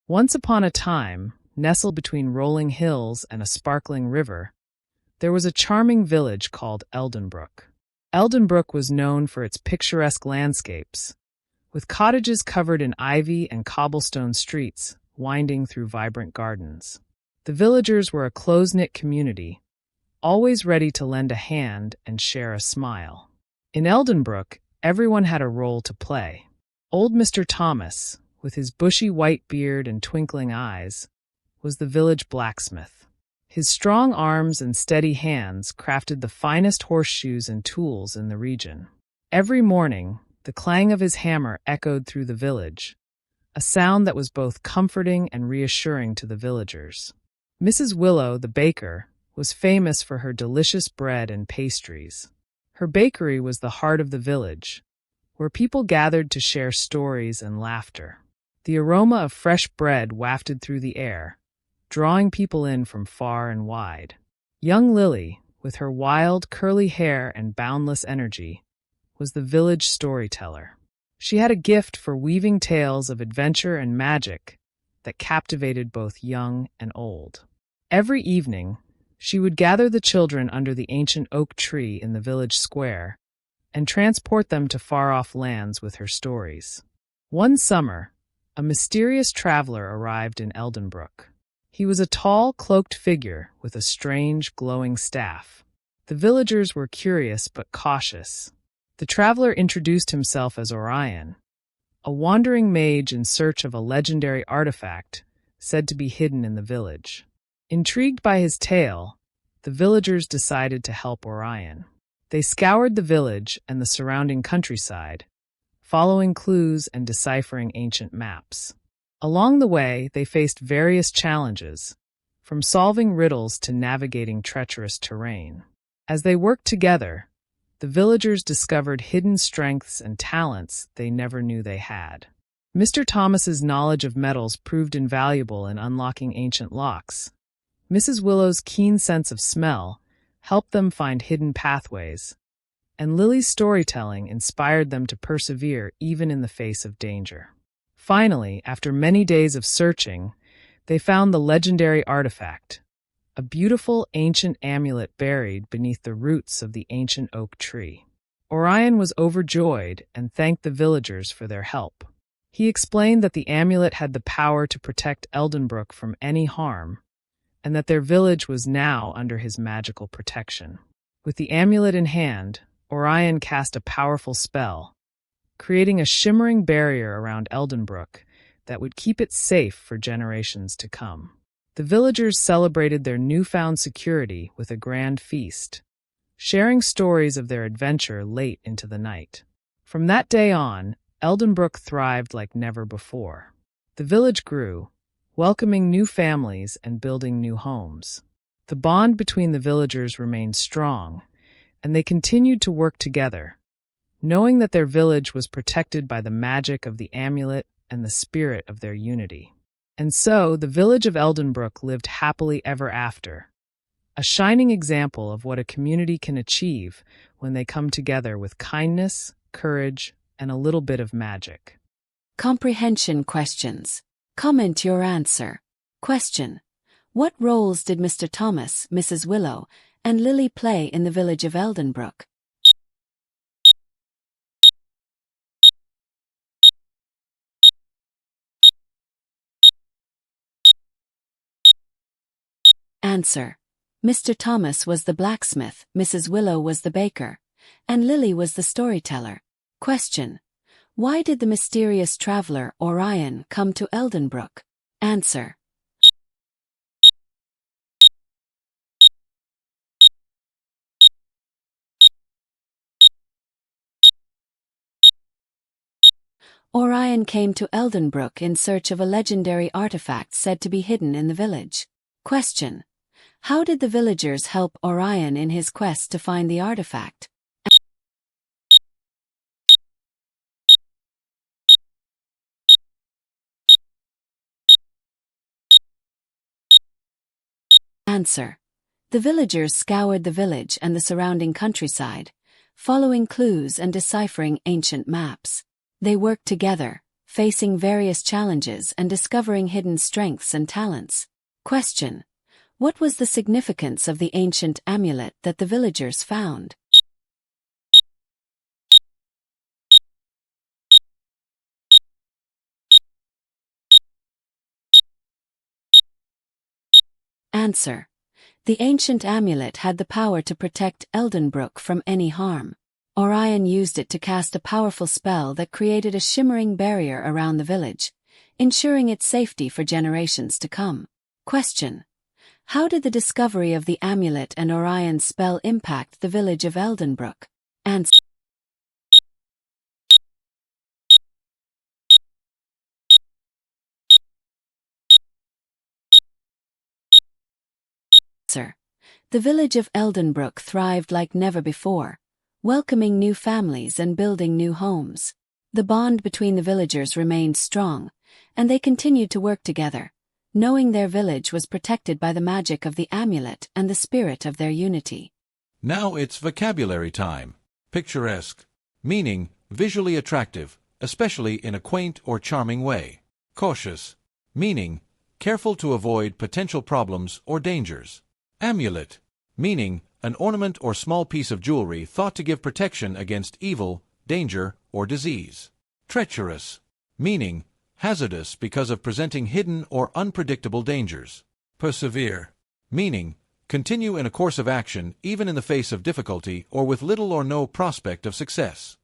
Once upon a time, nestled between rolling hills and a sparkling river, there was a charming village called Eldenbrook. Eldenbrook was known for its picturesque landscapes, with cottages covered in ivy and cobblestone streets winding through vibrant gardens. The villagers were a close-knit community, always ready to lend a hand and share a smile. In Eldenbrook, everyone had a role to play. Old Mr. Thomas, with his bushy white beard and twinkling eyes, was the village blacksmith. His strong arms and steady hands crafted the finest horseshoes and tools in the region. Every morning, the clang of his hammer echoed through the village, a sound that was both comforting and reassuring to the villagers. Mrs. Willow, the baker, was famous for her delicious bread and pastries. Her bakery was the heart of the village, where people gathered to share stories and laughter. The aroma of fresh bread wafted through the air, drawing people in from far and wide. Young Lily, with her wild, curly hair and boundless energy, was the village storyteller. She had a gift for weaving tales of adventure and magic that captivated both young and old. Every evening, she would gather the children under the ancient oak tree in the village square and transport them to far-off lands with her stories. One summer, a mysterious traveler arrived in Eldenbrook. He was a tall, cloaked figure with a strange, glowing staff. The villagers were curious but cautious. The traveler introduced himself as Orion, a wandering mage in search of a legendary artifact said to be hidden in the village. Intrigued by his tale, the villagers decided to help Orion. They scoured the village and the surrounding countryside, following clues and deciphering ancient maps. Along the way, they faced various challenges, from solving riddles to navigating treacherous terrain. As they worked together, the villagers discovered hidden strengths and talents they never knew they had. Mr. Thomas's knowledge of metals proved invaluable in unlocking ancient locks. Mrs. Willow's keen sense of smell helped them find hidden pathways, and Lily's storytelling inspired them to persevere even in the face of danger. Finally, after many days of searching, they found the legendary artifact, a beautiful ancient amulet buried beneath the roots of the ancient oak tree. Orion was overjoyed and thanked the villagers for their help. He explained that the amulet had the power to protect Eldenbrook from any harm, and that their village was now under his magical protection. With the amulet in hand, Orion cast a powerful spell, creating a shimmering barrier around Eldenbrook that would keep it safe for generations to come. The villagers celebrated their newfound security with a grand feast, sharing stories of their adventure late into the night. From that day on, Eldenbrook thrived like never before. The village grew, welcoming new families and building new homes. The bond between the villagers remained strong, and they continued to work together, knowing that their village was protected by the magic of the amulet and the spirit of their unity. And so, the village of Eldenbrook lived happily ever after, a shining example of what a community can achieve when they come together with kindness, courage, and a little bit of magic. Comprehension questions. Comment your answer. Question: what roles did Mr. Thomas, Mrs. Willow, and Lily play in the village of Eldenbrook? Answer: Mr. Thomas was the blacksmith, Mrs. Willow was the baker, and Lily was the storyteller. Question: why did the mysterious traveler Orion come to Eldenbrook? Answer: Orion came to Eldenbrook in search of a legendary artifact said to be hidden in the village. Question: how did the villagers help Orion in his quest to find the artifact? Answer: the villagers scoured the village and the surrounding countryside, following clues and deciphering ancient maps. They worked together, facing various challenges and discovering hidden strengths and talents. Question: what was the significance of the ancient amulet that the villagers found? Answer: the ancient amulet had the power to protect Eldenbrook from any harm. Orion used it to cast a powerful spell that created a shimmering barrier around the village, ensuring its safety for generations to come. Question: how did the discovery of the amulet and Orion's spell impact the village of Eldenbrook? Answer: the village of Eldenbrook thrived like never before, welcoming new families and building new homes. The bond between the villagers remained strong, and they continued to work together, knowing their village was protected by the magic of the amulet and the spirit of their unity. Now it's vocabulary time. Picturesque, meaning visually attractive, especially in a quaint or charming way. Cautious, meaning careful to avoid potential problems or dangers. Amulet, meaning an ornament or small piece of jewelry thought to give protection against evil, danger, or disease. Treacherous, meaning hazardous because of presenting hidden or unpredictable dangers. Persevere, meaning continue in a course of action even in the face of difficulty or with little or no prospect of success.